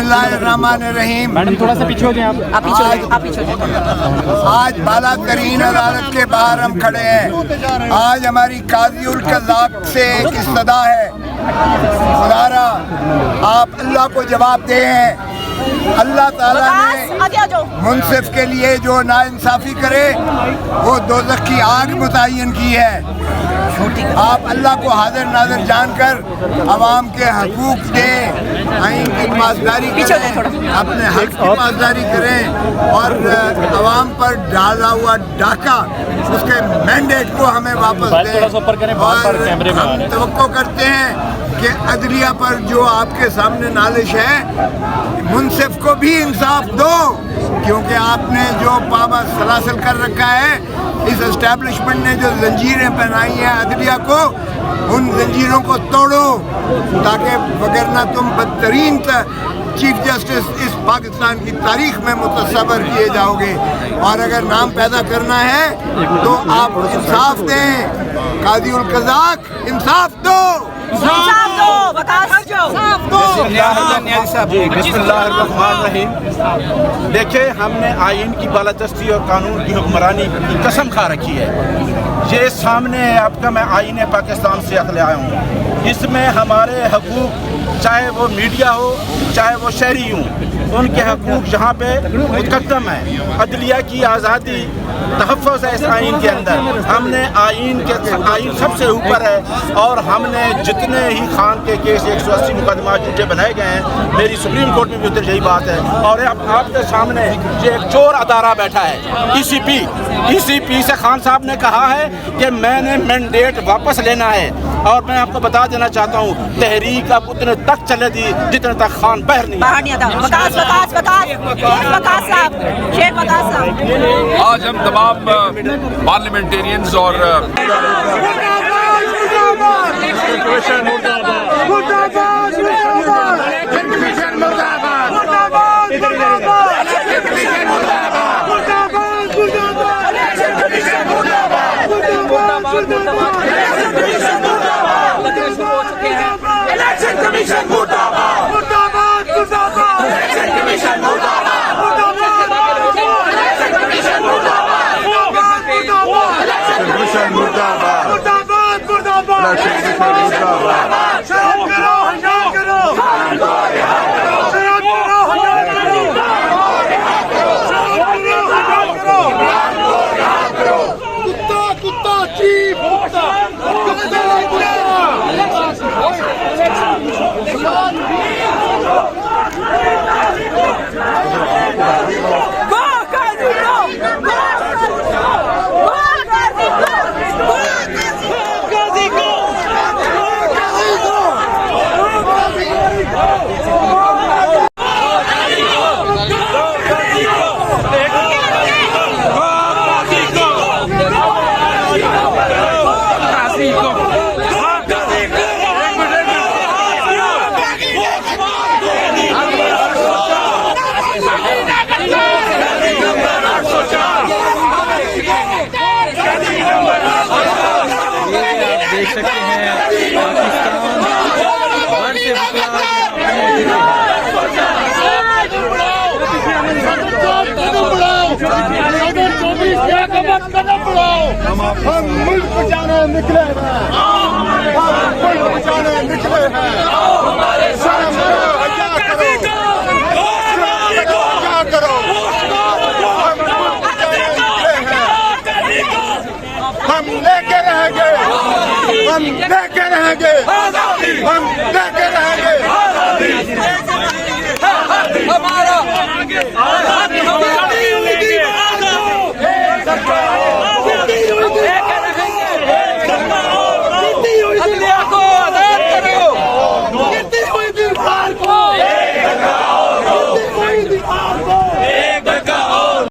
बिस्मिल्लाहिर्रहमानिर्रहीम। मैडम थोड़ा सा पीछे हो जाए आप पीछे हो जाए। आज बाला तरीन अदालत के बाहर हम खड़े हैं। आज हमारी काज़ीउल क़ज़ाक़ से एक इस्तदा है, खुदारा आप अल्लाह को जवाब दे हैं। अल्लाह ताला ने मुनसिफ के लिए जो नाइंसाफ़ी करे वो दोज़ख की आग मुतय्यन की है। आप अल्लाह को हाजिर नाज़िर जानकर अवाम के हकूक़ दें, आइन की पासदारी करें, अपने हक की पासदारी करें और अवाम पर डाला हुआ डाका उसके मैंडेट को हमें वापस दें। और हम तवक्को करते हैं कि अदलिया पर जो आपके सामने नालिश है, मुनसिफ को भी इंसाफ दो, क्योंकि आपने जो पाबा सलासल कर रखा है, इस एस्टेब्लिशमेंट ने जो जंजीरें पहनाई हैं अदलिया को, उन जंजीरों को तोड़ो, ताकि वगरना तुम बदतरीन चीफ जस्टिस इस पाकिस्तान की तारीख में मुतसव्वर किए जाओगे। और अगर नाम पैदा करना है तो आप इंसाफ दें। काज़ीउल क़ज़ाक़ इंसाफ दो, देखिए, हमने आइन की बालादस्ती और कानून की हुक्मरानी की कसम खा रखी है। ये सामने आपका मैं आइन पाकिस्तान से अखले आया हूँ। इसमें हमारे हकूक़, चाहे वो मीडिया हो चाहे वो शहरी हों, उनके हकूक़ यहाँ पे मुकद्दम है। अदलिया की आज़ादी तहफ़्फ़ुज़ है इस आइन के अंदर। हमने आइन सबसे ऊपर है और हमने जितने ही खान के केस 180 मुकदमा झूठे बनाए गए हैं, मेरी सुप्रीम कोर्ट में भी उधर यही बात है। और आपके सामने ये एक चोर अदारा बैठा है, ECP से खान साहब ने कहा है कि मैंने मैंडेट वापस लेना है। और मैं आपको बता देना चाहता हूँ, तहरीक अब उतने तक चले दी जितने तक खान बाहर नहीं आता। आज हम तमाम पार्लियामेंटेरियंस और देख सकते हैं हम मुल्क बचाने निकले हैं, हम लेके रहेंगे, हम लेके रहेंगे, हम लेके रहेंगे। हमारा